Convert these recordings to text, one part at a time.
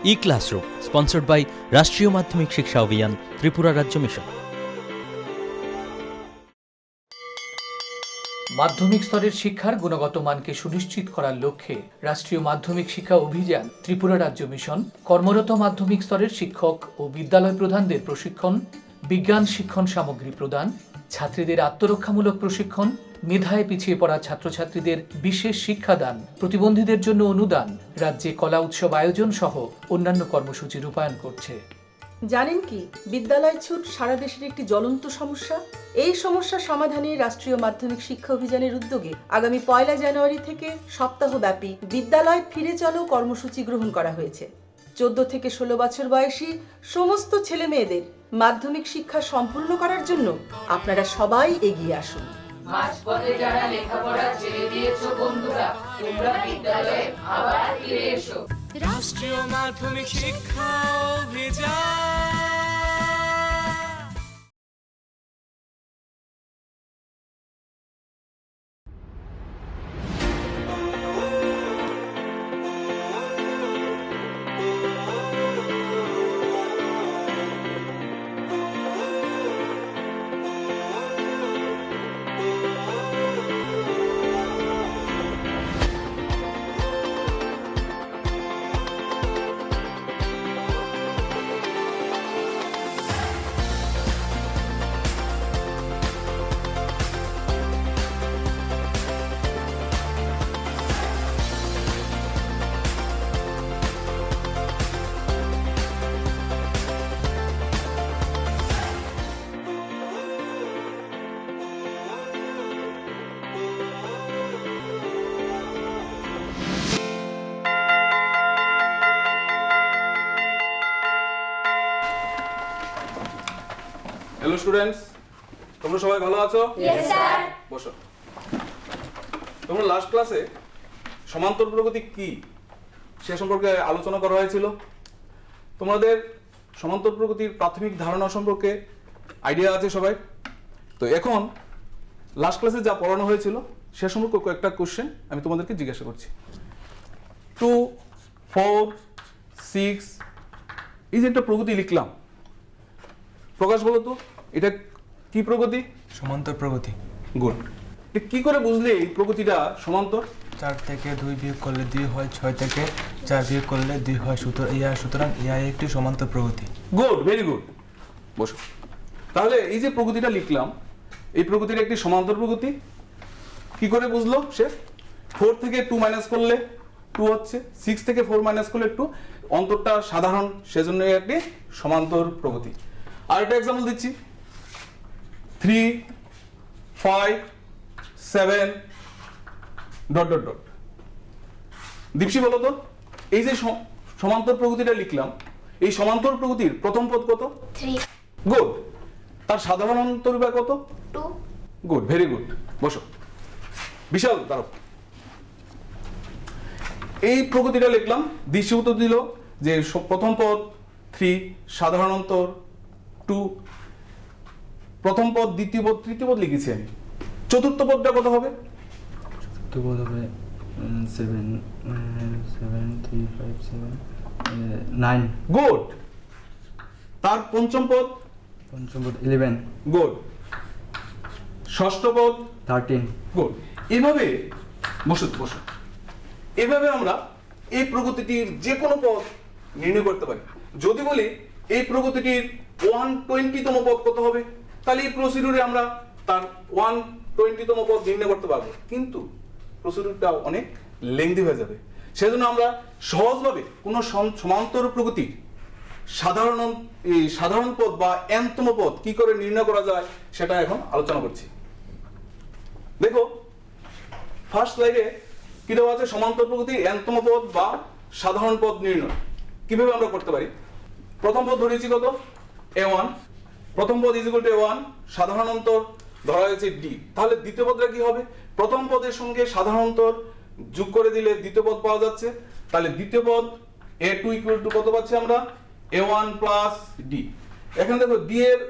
E-Classroom, sponsored by রাষ্ট্রীয় মাধ্যমিক শিক্ষা অভিযান, ত্রিপুরা রাজ্য মিশন। মাধ্যমিক স্তরের শিক্ষার গুণগত মানকে সুনিশ্চিত করার লক্ষ্যে রাষ্ট্রীয় মাধ্যমিক শিক্ষা অভিযান, ত্রিপুরা রাজ্য মিশন কর্মরত মাধ্যমিক স্তরের শিক্ষক ও বিদ্যালয় প্রধানদের প্রশিক্ষণ, বিজ্ঞান শিক্ষণ সামগ্রী প্রদান, ছাত্রীদের আত্মরক্ষামূলক প্রশিক্ষণ, মেধায় পিছিয়ে পড়া ছাত্রছাত্রীদের বিশেষ শিক্ষাদান, প্রতিবন্ধীদের জন্য অনুদান, রাজ্যে কলা উৎসব আয়োজন সহ অন্যান্য কর্মসূচি রূপায়ণ করছে। জানেন কি, বিদ্যালয় ছুট সারা দেশের একটি জ্বলন্ত সমস্যা। এই সমস্যা সমাধানে রাষ্ট্রীয় মাধ্যমিক শিক্ষা অভিযানের উদ্যোগে আগামী 1 জানুয়ারি থেকে সপ্তাহব্যাপী বিদ্যালয় ফিরে চলো কর্মসূচি গ্রহণ করা হয়েছে। 14 থেকে 16 বছর বয়সী সমস্ত ছেলে মেয়েদের মাধ্যমিক শিক্ষা সম্পূর্ণ করার জন্য আপনারা সবাই এগিয়ে আসুন। মাঝপথে যারা লেখাপড়া ছেড়ে দিয়েছো বন্ধুরা, তোমরা বিদ্যালয়ে আবার ফিরে এসো। রাষ্ট্রীয় মাধ্যমিক শিক্ষা অভিযান। হ্যালো স্টুডেন্টস, তোমরা সবাই ভালো আছো? Yes sir. বসো। তোমরা লাস্ট ক্লাসে সমান্তর প্রগতি কি সে সম্পর্কে আলোচনা করা হয়েছিল। তোমাদের সমান্তর প্রগতির প্রাথমিক ধারণা সম্পর্কে আইডিয়া আছে সবাই? তো এখন লাস্ট ক্লাসে যা পড়ানো হয়েছিল সে সম্পর্কে কয়েকটা কোশ্চেন আমি তোমাদেরকে জিজ্ঞাসা করছি। 2, 4, 6 এই যে একটা প্রগতি লিখলাম, প্রকাশ বলো তো এটা কি প্রগতি? সমান্তর প্রগতি। গুড। কি করে বুঝলে এই প্রগতিটা সমান্তর? 4 থেকে 2 বিয়োগ করলে 2 হয়, 6 থেকে 4 বিয়োগ করলে 2 হয়, সুতরাং ইহা একটি সমান্তর প্রগতি। Good, very good. বসো। তাহলে এই যে প্রগতিটা লিখলাম, এই প্রগতির একটি সমান্তর প্রগতি। কি করে বুঝলো সে? 4 থেকে 2 মাইনাস করলে 2 হচ্ছে, 6 থেকে 4 মাইনাস করলে 2, অন্তরটা সাধারণ, সেজন্য একটি সমান্তর প্রগতি। আর একটা এক্সাম্পল দিচ্ছি, 3, 5, 7 ডট ডট ডট। দীপশি বলো তো, এই যে সমান্তর প্রগতিটা লিখলাম, এই সমান্তর প্রগতির প্রথম পদ কত? 3। গুড। তার সাধারণ অন্তর্বিভাগ কত? 2। Good, very good. বসো। বিশাল, দাঁড়াও। এই প্রগতিটা লিখলাম, দৃশ্য উত্তর দিল যে প্রথম পদ 3, সাধারণ অন্তর 2, প্রথম পদ, দ্বিতীয় পদ, তৃতীয় পদ লিখেছি আমি। চতুর্থ পদটা কত হবে? তো বল হবে 7, 3, 5, 7, 9। গুড। তার পঞ্চম পদ? পঞ্চম পদ 11। গুড। ষষ্ঠ পদ? 13। গুড। এভাবে বসো। এভাবে আমরা এই প্রগতিটির যে কোনো পদ নির্ণয় করতে পারি। যদি বলি এই প্রগতিটির 120তম পদ কত হবে, তাহলে এই প্রসিডিউরে আমরা তার 120তম পদ নির্ণয় করতে পারবো, কিন্তু প্রসিডিউরটা অনেক লেংদি হয়ে যাবে। সেজন্য আমরা সহজভাবে কোনো সমান্তর প্রগতির সাধারণ পদ বা nতম পদ কি করে নির্ণয় করা যায় সেটা এখন আলোচনা করছি। দেখো, ফার্স্ট স্লাইডে কি দেওয়া আছে? সমান্তর প্রগতির nতম পদ বা সাধারণ পদ নির্ণয় কিভাবে আমরা করতে পারি। প্রথম পদ ধরেছি কত? a1। প্রথম পদ ইকুয়াল টু a1, সাধারণ অন্তর ধরা হয়েছে d। তাহলে দ্বিতীয় পদটা কি হবে? প্রথম পদের সঙ্গে সাধারণ অন্তর যোগ করে দিলে দ্বিতীয় পদ পাওয়া যাচ্ছে। তাহলে দ্বিতীয় পদ a2 ইকুয়াল টু কত পাচ্ছি আমরা? a1 plus d। এখানে দেখো d এর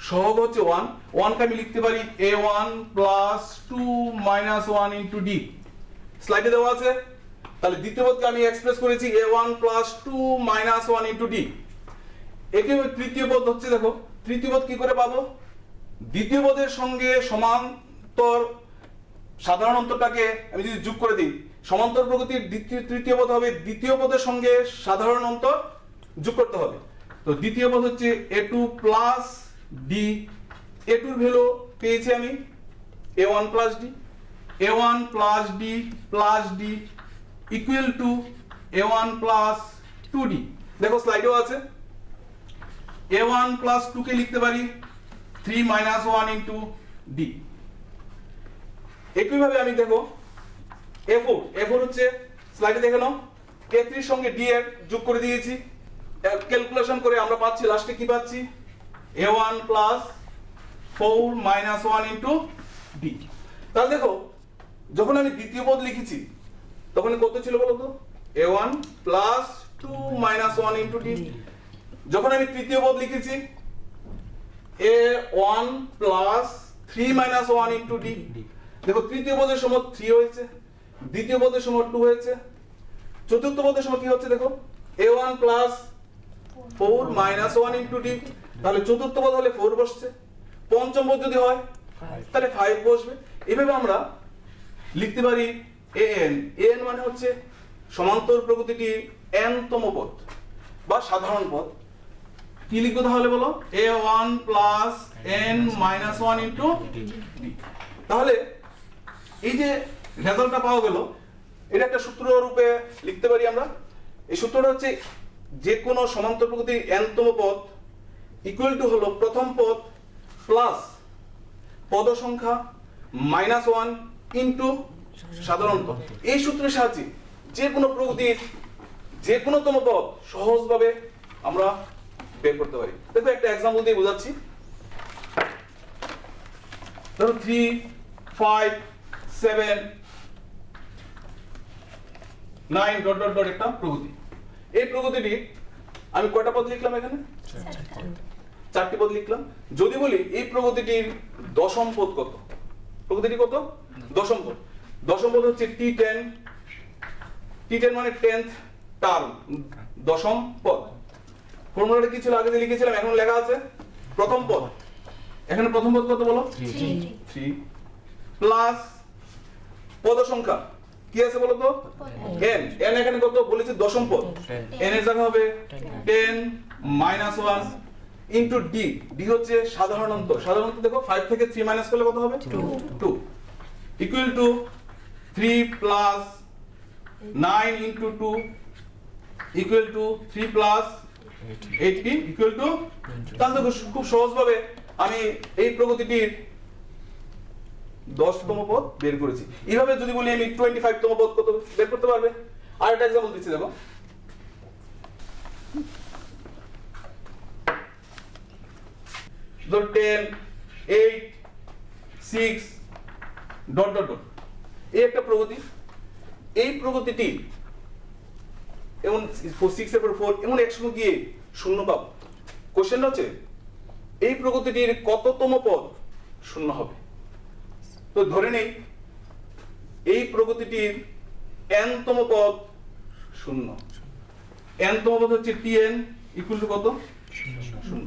সহগ হচ্ছে 1, 1 কে আমি লিখতে পারি a1 plus 2 minus 1 into d। স্লাইডে দেওয়া আছে। তাহলে দ্বিতীয় পদকে আমি এক্সপ্রেস করেছি a1 plus 2 minus 1 into D. একে তৃতীয় পদ হচ্ছে, দেখো তৃতীয় পদ কি করে পাবো? দ্বিতীয় পদের সঙ্গে সমান্তর সাধারণ অন্তরটাকে আমি যদি যোগ করে দিই, সমান্তর প্রকৃতির তৃতীয় পদ হবে দ্বিতীয় পদের সঙ্গে সাধারণ অন্তর যোগ করতে হবে। তো দ্বিতীয় পদ হচ্ছে a2 প্লাস ডি। a2 এর ভ্যালু পেয়েছি আমি a1 plus D. a1 plus D plus D equal to a1 plus 2d। দেখো স্লাইডেও আছে। a1 প্লাস 2 কে লিখতে পারি 3 মাইনাস 1 ইন্টু d। একইভাবে আমি দেখো a4 হচ্ছে স্লাইডে দেখে নাও, a3 এর সঙ্গে d এর যোগ করে দিয়েছি, ক্যালকুলেশন করে আমরা পাচ্ছি লাস্টে কি পাচ্ছি a1 plus 4 minus 1 into d। তাহলে দেখো যখন আমি দ্বিতীয় পদ লিখেছি তখন কত ছিল বলো তো? a1 plus 2 minus 1 into d। যখন আমি তৃতীয় পদ লিখেছি a1 plus 3 minus 1 into d। দেখো তৃতীয় পদের সময় 3 হয়েছে, দ্বিতীয় পদের সময় 2 হয়েছে, চতুর্থ পদের সময় কি হচ্ছে দেখো a1 plus 4 minus 1 into d। তাহলে চতুর্থ পদ হলে 4 বসছে, পঞ্চম পদ যদি হয় তাহলে 5 বসবে। এভাবে আমরা লিখতে পারি an মানে হচ্ছে সমান্তর প্রকৃতিটির n-তম পদ বা সাধারণ পদ। কি লিখবো তাহলে বলো? a1 plus n minus 1 into d। তাহলে এই যে রেজাল্টটা পাওয়া গেল, এটা একটা সূত্র রূপে লিখতে পারি আমরা। এই সূত্রটা হচ্ছে যে কোনো সমান্তর প্রকৃতির n-তম পদ ইকুয়াল টু হলো প্রথম পদ প্লাস পদ সংখ্যা মাইনাস 1 ইন্টু সাধারণ পদ। এই সূত্রের সাহায্যে যে কোনো প্রকৃতির যে কোনো তম পদ সহজভাবে আমরা বের করতে পারি। দেখো একটা एग्जांपल দিয়ে বোঝাচ্ছি। ধরো 3 5 7 9 ডট ডট ডট একটা প্রকৃতি। এই প্রকৃতিটি আমি কয়টা পদ লিখলাম এখানে? চারটি পদ লিখলাম। যদি বলি এই প্রকৃতিটির দশম পদ কত? প্রকৃতিটি কত? দশম পদ। দশম পদ হচ্ছে t10। t10 মানে 10th টার্ম, দশম পদ। ফর্মুলাটা কি ছিল আগে যে লিখেছিলাম, এখন লেখা আছে প্রথম পদ। এখানে প্রথম পদ কত বলো? 3 প্লাস পদ সংখ্যা কি আছে বলো তো? n। n এখানে কত বলেছি? দশম পদ। n এর জায়গা হবে 10 মাইনাস 1 ইনটু d। d হচ্ছে সাধারণ অন্তর। সাধারণ অন্তর দেখো 5 থেকে 3 মাইনাস করলে কত হবে? 2 equal two 3 plus 9 into 2 equal two 3 plus 80 equal to. তাহলে খুব সহজভাবে আমি এই প্রকৃতিটির 10তম পদ বের করেছি। এইভাবে যদি বলি আমি 25তম পদ কত বের করতে পারবে? আর একটা एग्जांपल দিচ্ছি দেখো। ধর 10 8 6 ডট ডট ডট। এই একটা প্রগতি। এই প্রগতিটি এমন 6 এর পর 4 এমন একসঙ্গে গিয়ে শূন্য পাবো। কোশ্চেন হচ্ছে এই প্রগতিটির কততম পদ শূন্য হবে? তো ধরে নেই এই প্রগতিটির n-তম পদ শূন্য। n-তম পদ হচ্ছে tn ইকুয়াল টু কত? শূন্য।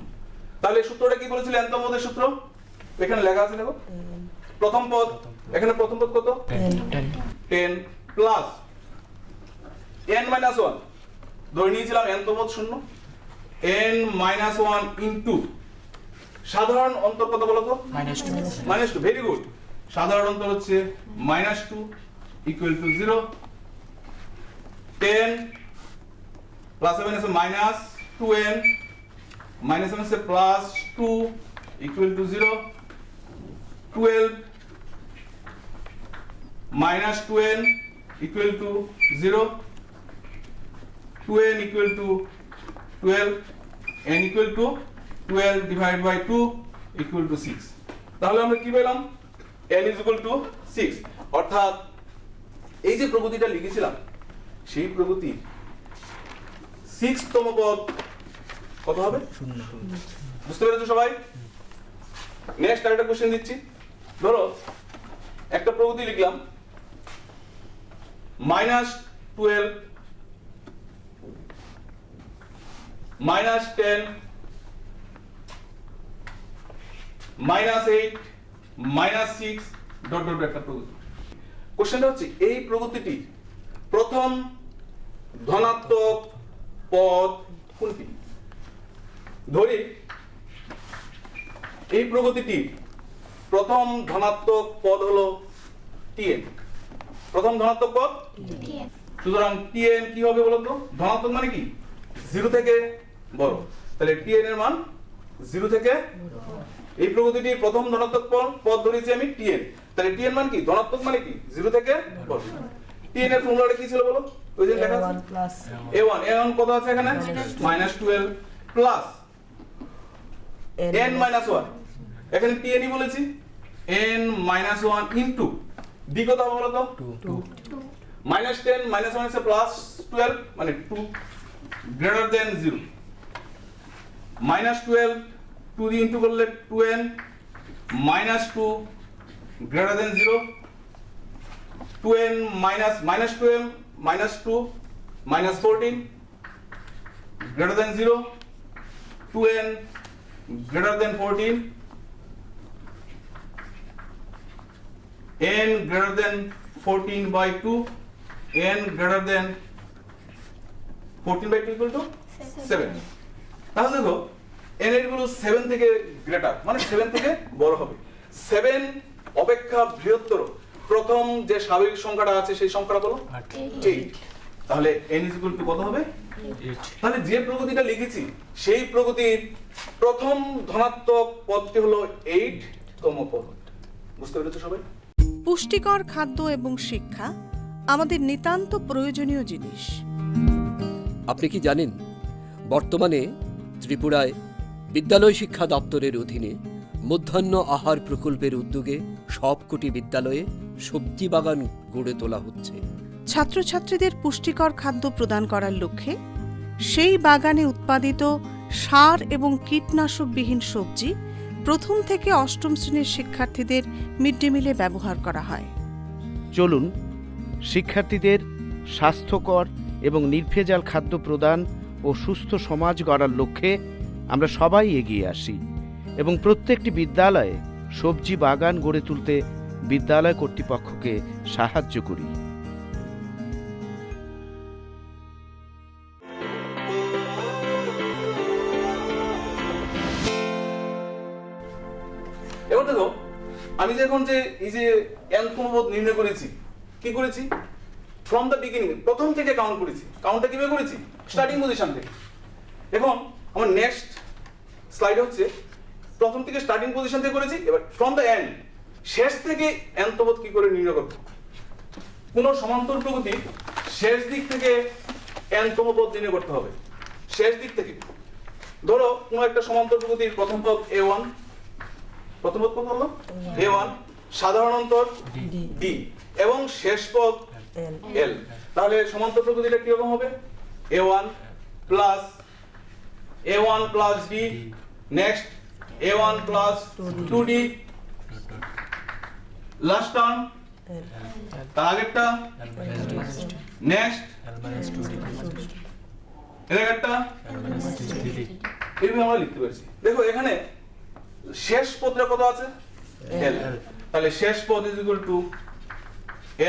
তাহলে সূত্রটা কি বলেছিল n-তম পদের সূত্র? এখানে লেখা আছে দেখো, প্রথম পদ। এখানে প্রথম পদ কত? 10 প্লাস n মাইনাস 1। ধরে নিয়েছিলাম n-তম পদ শূন্য, n মাইনাস 1 ইনটু সাধারণ অন্তর কত বলো তো? -2। Very good. সাধারণ অন্তর হচ্ছে -2 ইকুয়াল টু 0। 10 প্লাস 7 আছে মাইনাস 2n, মাইনাস 7 আছে plus 2 equal to 0। 12 minus 2n equal to 0। 2n equal to 12, n equal to 12 divide by 2 equal to 6। তাহলে আমরা কি পেলাম? n is equal to 6। অর্থাৎ এই যে প্রগতিটা লিখেছিলাম সেই প্রগতি 6তম পদ কত হবে? শূন্য। বুঝতে পেরেছো সবাই? নেক্সট আরেকটা কোশ্চেন দিচ্ছি। ধরো একটা প্রগতি লিখলাম 12 minus 10 minus 8 minus 6 dot dot একটা প্রগতি। কোশ্চেনটা হচ্ছে এই প্রগতিটি প্রথম ধনাত্মক পদ কোনটি? ধরি এই প্রগতিটি প্রথম ধনাত্মক পদ হলো tn, প্রথম ধনাত্মক পদ সুতরাং tn কি হবে বলতো? ধনাত্মক মানে কি? 0 থেকে বড়, তাহলে tn এর মান 0 থেকে এই প্রগতিটির প্রথম ধনাত্মক পদ ধরেছি আমি tn, তাহলে tn মান কি? ধনাত্মক মানে কি? 0 থেকে বড়। tn এর ফর্মুলাটা কি ছিল বলো? ওই যে লেখা আছে a1 কত আছে এখানে? -12 প্লাস n -1, এখানে tn ই বলেছি, n -1 ইনটু d কত হবে বলো তো? 2 -10 -1 আছে +12 মানে 2 গ্রেটার দেন 0 -12 2 দিয়ে ইনটু করলে 2n -2 greater than 0 2n -12 -2 -14 greater than 0 2n greater than 14 n greater than 14 by 2 n greater than 14 by 2 equal to 7 তাহলে দেখো n এর গুলো 7 থেকে গ্রেটার মানে 7 থেকে বড় হবে, 7 অপেক্ষা বৃহত্তর প্রথম যে স্বাভাবিক সংখ্যাটা আছে সেই সংখ্যাটা বলো 8, তাহলে n is equal to কত হবে? 8। তাহলে যে প্রগতিটা লিখেছি সেই প্রগতির প্রথম ধনাত্মক পদটি হলো 8 তম পদ। বুঝতে পেরেছো সবাই? পুষ্টিকর খাদ্য এবং শিক্ষা আমাদের নিতান্ত প্রয়োজনীয় জিনিস। আপনি কি জানেন বর্তমানে ত্রিপুরায় বিদ্যালয় শিক্ষা দপ্তরের অধীনে মধ্যাহ্ন আহার প্রকল্পের উদ্যোগে সবকটি বিদ্যালয়ে সবজি বাগান গড়ে তোলা হচ্ছে। ছাত্রছাত্রীদের পুষ্টিকর খাদ্য প্রদান করার লক্ষ্যে সেই বাগানে উৎপাদিত সার এবং কীটনাশকবিহীন সবজি প্রথম থেকে অষ্টম শ্রেণীর শিক্ষার্থীদের মিড ডে মিলে ব্যবহার করা হয়। চলুন শিক্ষার্থীদের স্বাস্থ্যকর এবং নির্ভেজাল খাদ্য প্রদান ও সুস্থ সমাজ গড়ার লক্ষ্যে আমরা সবাই এগিয়ে আসি এবং প্রত্যেকটি বিদ্যালয়ে সবজি বাগান গড়ে তুলতে বিদ্যালয় কর্তৃপক্ষকে সাহায্য করি। এবার দেখো আমি যখন যে এই যে n-তম পদ নির্ণয় করেছি, কি করেছি? ফ্রম দ্য বিগিনিং, প্রথম থেকে কাউন্ট করেছি। কাউন্টটা কিভাবে করেছি? স্টার্টিং পজিশন থেকে। এখন আমার নেক্সট স্লাইড হচ্ছে প্রথম থেকে স্টার্টিং পজিশন থেকে করেছি, এবার ফ্রম দ্য এন্ড শেষ থেকে n-তম পদ কি করে নির্ণয় করব? কোন সমান্তর প্রগতি শেষ দিক থেকে n-তম পদ নির্ণয় করতে হবে। শেষ দিক থেকে ধরো কোন একটা সমান্তর প্রগতির প্রথম পদ a1, প্রথম পদ কত হলো? a1, সাধারণ অন্তর d এবং শেষ পদ l, তাহলে সমান্তর প্রগতিটা কি রকম হবে? a1 plus d, next a1 plus 2d, last term তার আগেরটা, নেক্সট এর আগেরটা, এইভাবে আমরা লিখতে পারছি। দেখো এখানে শেষ পদটা কত আছে? l, তাহলে শেষ পদ ইজ ইকুয়াল টু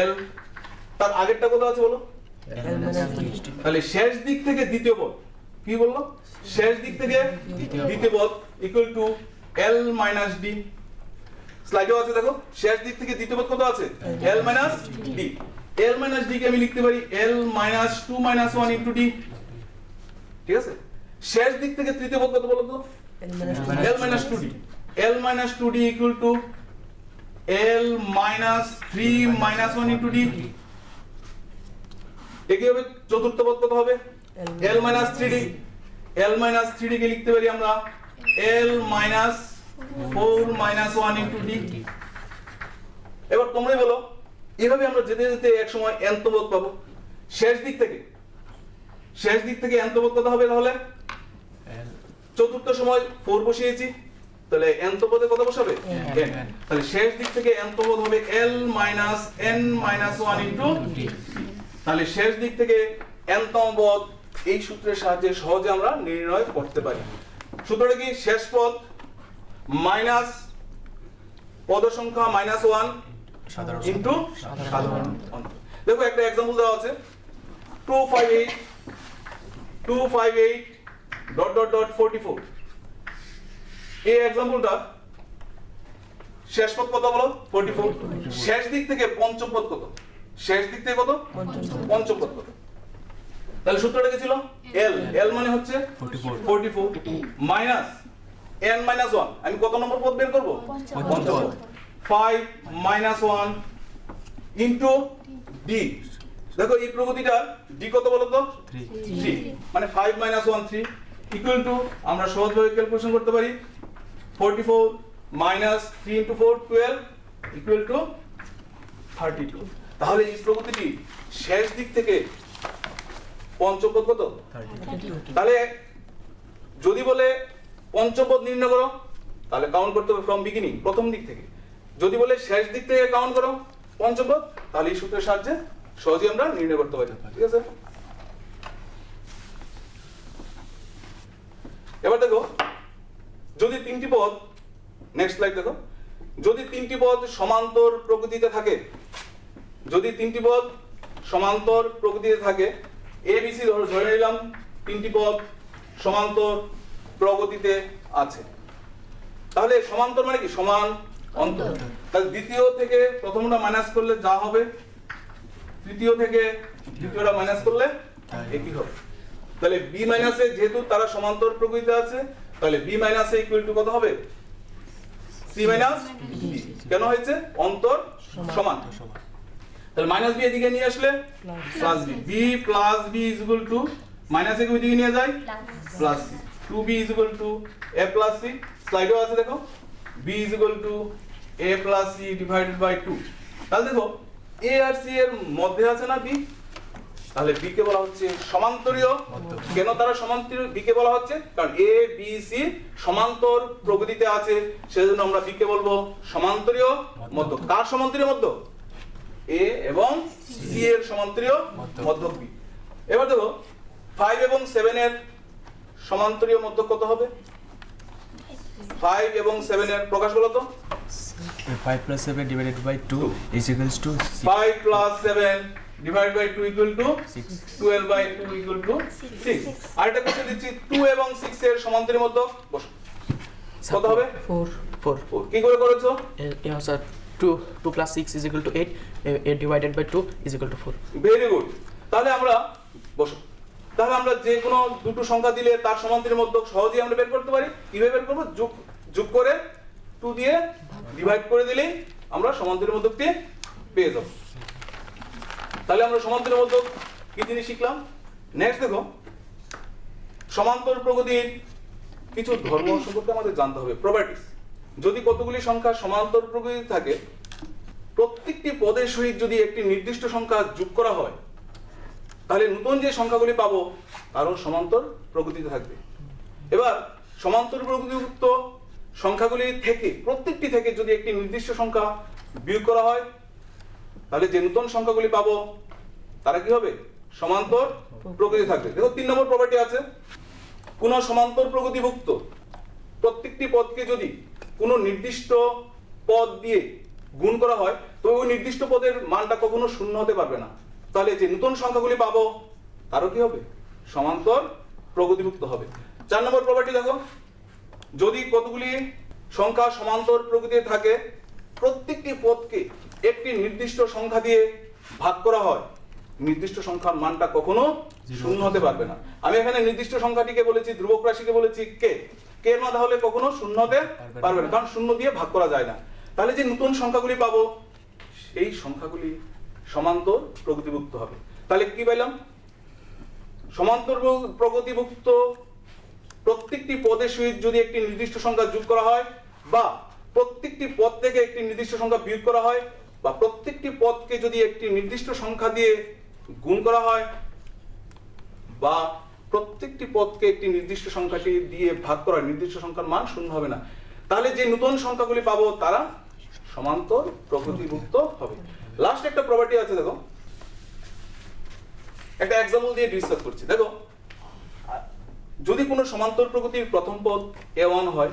l, তার আগেরটা কত আছে বলো? তাহলে শেষ দিক থেকে দ্বিতীয় পদ কি বললো? শেষ দিক থেকে দ্বিতীয় পদ equal to l minus d। স্লাইডেও আছে দেখো, শেষ দিক থেকে দ্বিতীয় পদ কত আছে? l minus d। l minus d কে আমি লিখতে পারি l minus 2 minus 1 into d, ঠিক আছে? শেষ দিক থেকে তৃতীয় পদ কত বলো তো? l minus 2d। l minus 2d equal to l minus 3 minus 1 into d। একে হবে চতুর্থ পদ কত হবে? l minus 3d। l minus 3d কে লিখতে পারি আমরা l minus 4 minus 1 into d। এবার তোমরাই বলো এইভাবে আমরা যেতে যেতে এক সময় n-তম পদ পাবো। শেষ দিক থেকে n-তম পদ কত হবে তাহলে? চতুর্থ সময় 4 বসিয়েছি, তাহলে n-তম পদে কত বসাবে? n। তাহলে শেষ দিক থেকে n-তম পদ হবে l minus n minus 1 into d। তাহলে শেষ দিক থেকে n-তম পদ এই সূত্রের সাহায্যে সহজে আমরা নির্ণয় করতে পারি। সূত্রটা কি? শেষ পদ মাইনাস পদ সংখ্যা -1 ইনটু সাধারণ অন্তর। দেখো একটা एग्जांपल দেওয়া আছে 258 ডট ডট ডট 44। এই एग्जांपलটা শেষ পদ কত বলো? 44। শেষ দিক থেকে পঞ্চম পদ কত? শেষ দিক থেকে কত? পঞ্চম পদ কত? তাহলে সূত্রটা কি ছিল? l মানে হচ্ছে 44 মাইনাস n - 1। আমি কত নম্বর পদ বের করব? পঞ্চম পদ। 5 - 1 ইনটু d। দেখো এই প্রগতিটা d কত বলো তো? 3। মানে 5 - 1 3 ইকুয়াল টু আমরা সহজভাবে ক্যালকুলেশন করতে পারি 44 মাইনাস 3 ইনটু 4 12 ইকুয়াল টু 32। তাহলে এই প্রগতিটি শেষ দিক থেকে পঞ্চম পদ কত? 32। তাহলে যদি বলে পঞ্চম পদ নির্ণয় করো তাহলে কাউন্ট করতে হবে ফ্রম বিগিনিং, প্রথম দিক থেকে। যদি বলে শেষ দিক থেকে কাউন্ট করো পঞ্চম পদ, তাহলে এই সূত্রের সাহায্যে সহজেই আমরা নির্ণয় করতে পারি। ঠিক আছে, এবার দেখো যদি তিনটি পদ, নেক্সট স্লাইড দেখো, যদি তিনটি পদ সমান্তর প্রকৃতিতে থাকে, যদি তিনটি পদ সমান্তর প্রকৃতিতে থাকে, এ বি সি ধরে নিলাম তিনটি পদ সমান্তর প্রকৃতিতে আছে, তাহলে সমান্তর মানে কি? সমান অন্তর। তাহলে দ্বিতীয় থেকে প্রথমটা মাইনাস করলে যা হবে, তৃতীয় থেকে দ্বিতীয়টা মাইনাস করলে একই হবে। তাহলে বি মাইনাসে যেহেতু তারা সমান্তর প্রকৃতিতে আছে, তাহলে বি মাইনাসে ইকুয়াল টু কত হবে? C minus D. কেন হয়েছে? অন্তর সমান। তাহলে মাইনাস বি এদিকে নিয়ে আসলে plus B, B plus B is equal to minus A ওইদিকে নিয়ে যায় plus C, 2b is equal to a plus C. স্লাইডেও আছে দেখো, b is equal to a plus C divided by 2। তাহলে দেখো a আর c এর মধ্যে আছে না b, তাহলে b কে বলা হচ্ছে সমান্তরীয়। কেন তারা সমান্তরীয়? b কে বলা হচ্ছে কারণ a b c সমান্তর প্রকৃতিতে আছে, সেজন্য আমরা b কে বলবো সমান্তরীয় মধ্যক। কার সমান্তরীয় মধ্যক? a এবং c এর সমান্তরীয় মধ্যক b। এবার দেখো 5 এবং 7 এর সমান্তরীয় মধ্যক কত হবে? 5 এবং 7 এর প্রকাশ বলো তো? 5 plus 7 divided by 2 is equals to 5 plus 7 divided by 2 equal to 6, 12 by 2 equal to 6। আরেকটা কোশ্চেন দিচ্ছি, 2 এবং 6 এর সমান্তরীয় মধ্যক বসো, কত হবে? 4 কি করে করেছো? Sir 2 plus 6 is equal to 8 divided by 2 is equal to 4। Very good. তাহলে আমরা বসো, তাহলে আমরা যে কোনো দুটো সংখ্যা দিলে তার সমান্তরীয় মধ্যক সহজেই আমরা বের করতে পারি। কিভাবে বের করব? যোগ করে 2 দিয়ে ডিভাইড করে দিলেই আমরা সমান্তরীয় মধ্যকটি পেয়ে যাব। তাহলে আমরা সমান্তরীয় মধ্যক কি জিনিস শিখলাম। নেক্সট দেখো, সমান্তর প্রকৃতির কিছু ধর্ম সম্পর্কে আমাদের জানতে হবে, প্রপার্টিস। যদি কতগুলি সংখ্যা সমান্তর প্রকৃতিতে থাকে, প্রত্যেকটি পদের সহিত যদি একটি নির্দিষ্ট সংখ্যা যোগ করা হয়, তাহলে নতুন যে সংখ্যাগুলি পাবো তারও সমান্তর প্রকৃতিতে থাকবে। এবার সমান্তর প্রকৃতিযুক্ত সংখ্যাগুলি থেকে প্রত্যেকটি থেকে যদি একটি নির্দিষ্ট সংখ্যা বিয়োগ করা হয়, তাহলে যে নতুন সংখ্যাগুলি পাবো তারা কি হবে? সমান্তর প্রকৃতি থাকবে। দেখো 3 নম্বর প্রপার্টি আছে, কোন সমান্তর প্রকৃতিভুক্ত প্রত্যেকটি পদকে যদি কোনো নির্দিষ্ট পদ দিয়ে গুণ করা হয়, তো ওই নির্দিষ্ট পদের মানটা কখনো শূন্য হতে পারবে না। তাহলে যে নতুন সংখ্যাগুলি পাবো তারও কি হবে? সমান্তর প্রকৃতিভুক্ত হবে। 4 নম্বর প্রপার্টি দেখো, যদি কতগুলি সংখ্যা সমান্তর প্রকৃতিতে থাকে, প্রত্যেকটি পদকে একটি নির্দিষ্ট সংখ্যা দিয়ে ভাগ করা হয়, নির্দিষ্ট সংখ্যার মানটা কখনো শূন্য হতে পারবে না। আমি এখানে নির্দিষ্ট সংখ্যাটিকে বলেছি, ধ্রুবক রাশিকে বলেছি কে, কে এর মান তাহলে কখনো শূন্য হতে পারবে না, কারণ শূন্য দিয়ে ভাগ করা যায় না। তাহলে যে নতুন সংখ্যাগুলি পাবো সেই সংখ্যাগুলি সমান্তর প্রকৃতিভুক্ত হবে। তাহলে কি পাইলাম? সমান্তর প্রকৃতিভুক্ত প্রত্যেকটি পদের সহিত যদি একটি নির্দিষ্ট সংখ্যা যোগ করা হয়, বা প্রত্যেকটি পদ থেকে একটি নির্দিষ্ট সংখ্যা বিয়োগ করা হয়, বা প্রত্যেকটি পদকে যদি একটি নির্দিষ্ট সংখ্যা দিয়ে গুণ করা হয়, বা প্রত্যেকটি পদকে একটি নির্দিষ্ট সংখ্যাটি দিয়ে ভাগ করা হয়, নির্দিষ্ট সংখ্যার মান শূন্য হবে না, তাহলে যে নতুন সংখ্যাগুলি পাবো তারা সমান্তর প্রকৃতিভুক্ত হবে। লাস্ট একটা প্রপার্টি আছে দেখো, একটা এক্সাম্পল দিয়ে ডিসকাস করছি। দেখো, যদি কোনো সমান্তর প্রকৃতির প্রথম পদ a1 হয়,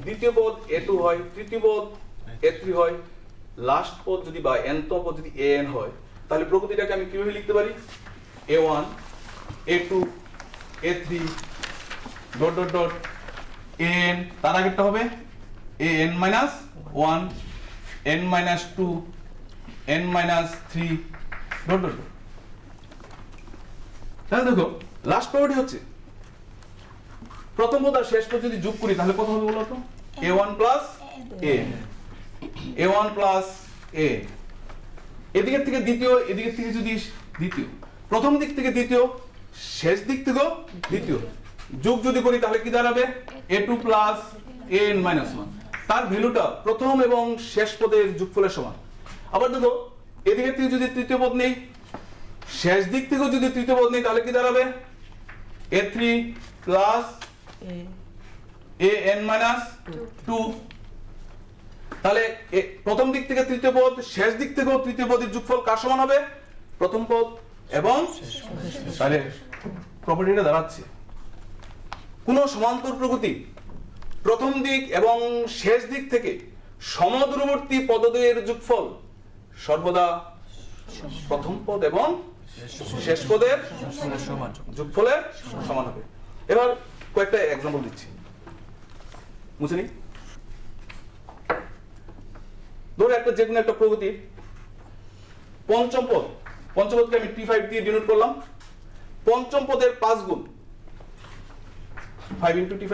দ্বিতীয় পদ a2 হয়, তৃতীয় পদ a3 হয়, লাস্ট পদ যদি বা nতম পদ যদি an হয়, তাহলে প্রকৃতিটাকে আমি কিভাবে লিখতে পারি? a1 a2 a3 dot dot dot an, তার আগেরটা হবে an minus 1 n minus 2 n minus 3 dot dot dot. তাহলে দেখো, লাস্ট প্রপার্টি হচ্ছে প্রথম পদ আর শেষ পদ যদি যোগ করি তাহলে কত হবে বলো তো? a1 plus an, a1 plus an, এদিকের থেকে দ্বিতীয়, এদিকের থেকে যদি দ্বিতীয়, প্রথম দিক থেকে দ্বিতীয়, শেষ দিক থেকেও দ্বিতীয়, যোগ যদি করি তাহলে কি দাঁড়াবে? a2 plus an minus 1। তার ভ্যালুটা প্রথম এবং শেষ পদের যোগফলের সমান। আবার দেখো, এদিকের থেকে যদি তৃতীয় পদ নেই, শেষ দিক থেকেও যদি তৃতীয় পদ নেই, তাহলে কি দাঁড়াবে? a3 plus an minus 2। তাহলে প্রথম দিক থেকে তৃতীয় পদ, শেষ দিক থেকেও তৃতীয় পদের যোগফল কার সমান হবে? প্রথম পদ এবং তাহলে প্রপার্টিটা দাঁড়াচ্ছে কোন সমান্তর প্রকৃতি প্রথম দিক এবং শেষ দিক থেকে সমদূরবর্তী পদদ্বয়ের যোগফল সর্বদা প্রথম পদ এবং শেষ পদের যোগফলের সমান হবে। এবার কয়েকটা এক্সাম্পল দিচ্ছি, বুঝে নি। ধরো একটা যে কোনো একটা প্রকৃতির পঞ্চম পদকে আমি t5 দিয়ে ডিনোট করলাম। পঞ্চম পদের 5 গুণ 5 into t5।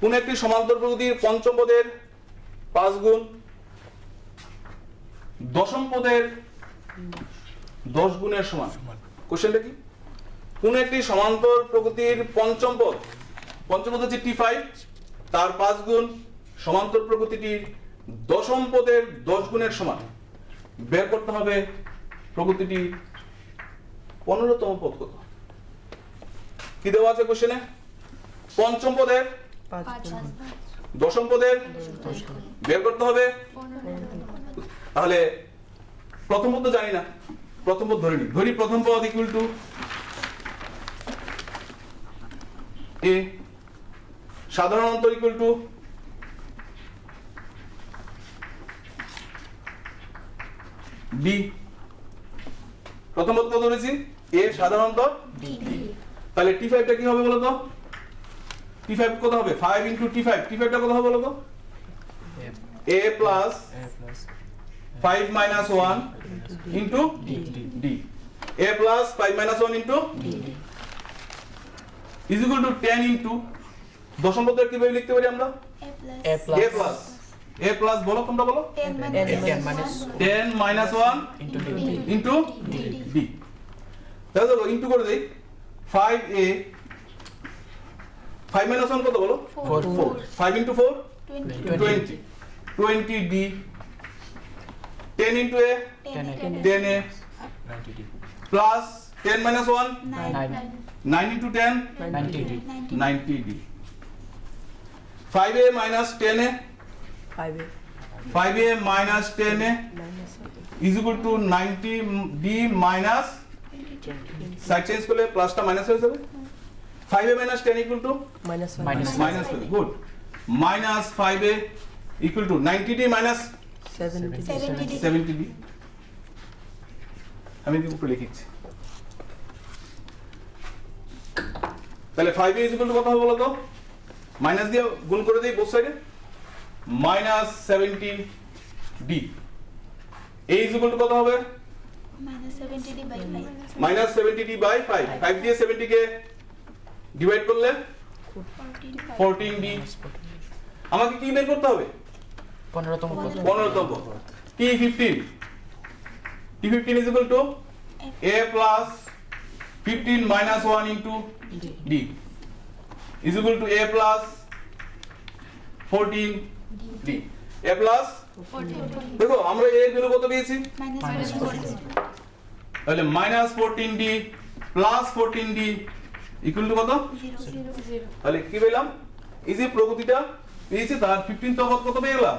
কোন একটি সমান্তর প্রকৃতির পঞ্চম পদের 5 গুণ দশম পদের 10 গুণের সমান। কোশ্চেনটা কি? কোন একটি সমান্তর প্রকৃতির পঞ্চম পদ হচ্ছে t5, তার 5 গুণ সমান্তর প্রকৃতিটির দশম পদের 10 গুণের সমান। বের করতে হবে প্রকৃতিটির 15তম পদ কত। কি দেওয়া আছে কোশ্চেনে? পঞ্চম পদের 5 দশম পদের বের করতে হবে। তাহলে প্রথম পদ তো জানি না, প্রথম পদ ধরি প্রথম পদ ইকুয়াল টু a, সাধারণ অন্তর ইকুয়াল টু b। প্রথম পদ কত ধরেছি? a, সাধারণ অন্তর b। তাহলে t5 টা কি হবে বলো তো? t5 কত হবে? 5 into t5, t5 টা কত হবে বলো তো? a plus 5 minus 1 into d, a plus 5 minus 1 into d is equal to 10 into দশম পদের কিভাবে লিখতে পারি আমরা? a plus বলো, তোমরা বলো 10 minus 1 into d। তাহলে দেখো ইনটু করে দেই 5a 5 minus 1 কত বলো? 4। 5 into 4 20d, 10 into a 10a plus 10 minus 1 9 into 10 90d। 5a minus 10a 5a minus 10a is equal to 90d minus side change করলে প্লাসটা মাইনাস হয়ে যাবে। 5a minus 10 equal to minus good minus 5a equal to 90d minus 70d। আমি এদিকে উপরে লিখেছি। তাহলে 5a is equal to কত হবে বলো তো? মাইনাস দিয়ে গুণ করে দেই বোথ সাইডে, minus 70d। a is equal to কত হবে? minus 70d by 5। 5 দিয়ে 70 কে ডিভাইড করলে 14d। আমাকে কি বের করতে হবে? 15তম পদ। t15 is equal to a plus 15 minus 1 into d is equal to a plus 14d। a plus দেখো আমরা a এর ভ্যালু কত পেয়েছি? তাহলে minus 14d plus 14d equal to কত? 0। তাহলে কি পেলাম? এই যে প্রকৃতিটা পেয়েছি তার 15 তম পদ কত পেয়ে গেলাম?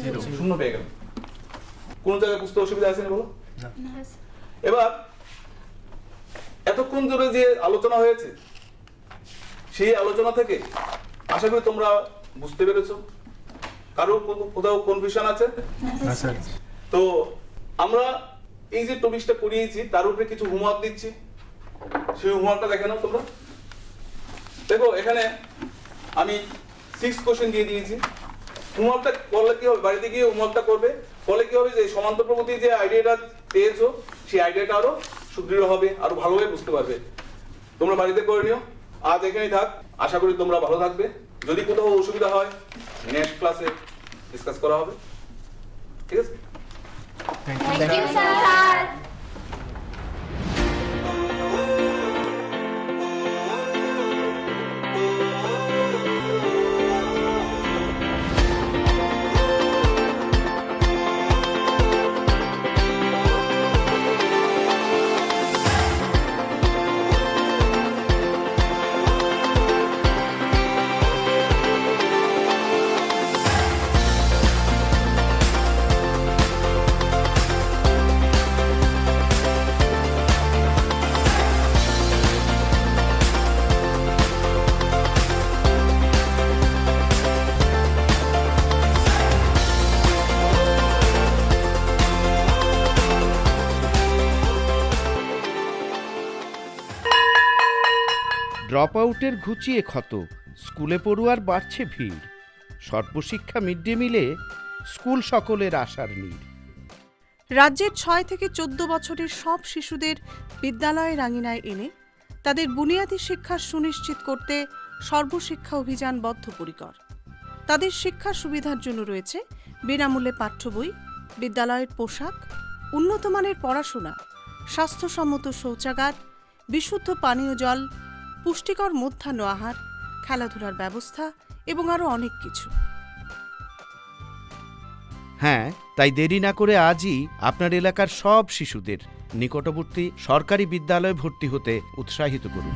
0 শূন্য পেয়ে গেলাম। কোন জায়গায় বুঝতে অসুবিধা আছে না বলো? এবার এতক্ষণ ধরে যে আলোচনা হয়েছে সেই আলোচনা থেকে আশা করি তোমরা বুঝতে পেরেছো। কারো কোথাও কনফিউশন আছে? না স্যার। তো আমরা এই যে টপিকটা করিয়েছি তার উপরে কিছু হোমওয়ার্ক দিচ্ছি, সেই হোমওয়ার্কটা দেখে নাও তোমরা। দেখো এখানে আমি 6 কোশ্চেন দিয়ে দিয়েছি। হোমওয়ার্কটা করলে কি হবে, বাড়িতে গিয়ে হোমওয়ার্কটা করবে, ফলে কি হবে যে সমান্তর প্রগতি যে আইডিয়াটা পেয়েছো সেই আইডিয়াটা আরো সুদৃঢ় হবে, আরো ভালোভাবে বুঝতে পারবে। তোমরা বাড়িতে করে নিও। আজ এখানেই থাক, আশা করি তোমরা ভালো থাকবে। যদি কোথাও অসুবিধা হয় নেক্সট ক্লাসে ডিসকাস করা হবে, ঠিক আছে? Thank you sir. ড্রপ আউটের ঘুচিয়ে ক্ষত, স্কুলে পড়ুয়ার বাড়ছে ভিড়। সর্বশিক্ষা মিড ডে মিলে স্কুল সকলের আশার নীড়। রাজ্যের 6 থেকে 14 বছরের সব শিশুদের বিদ্যালয়ের আঙিনায় এনে তাদের বুনিয়াদী শিক্ষা সুনিশ্চিত করতে সর্বশিক্ষা অভিযান বদ্ধপরিকর। তাদের শিক্ষার সুবিধার জন্য রয়েছে বিনামূল্যে পাঠ্য বই, বিদ্যালয়ের পোশাক, উন্নত মানের পড়াশোনা, স্বাস্থ্যসম্মত শৌচাগার, বিশুদ্ধ পানীয় জল, পুষ্টিকর মধ্যাহ্ন আহার, খেলাধুলার ব্যবস্থা এবং আরও অনেক কিছু। হ্যাঁ, তাই দেরি না করে আজই আপনার এলাকার সব শিশুদের নিকটবর্তী সরকারি বিদ্যালয়ে ভর্তি হতে উৎসাহিত করুন।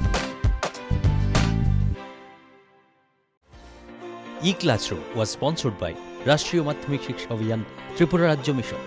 E-Classroom was sponsored by রাষ্ট্রীয় মাধ্যমিক শিক্ষা অভিযান, ত্রিপুরা রাজ্য মিশন।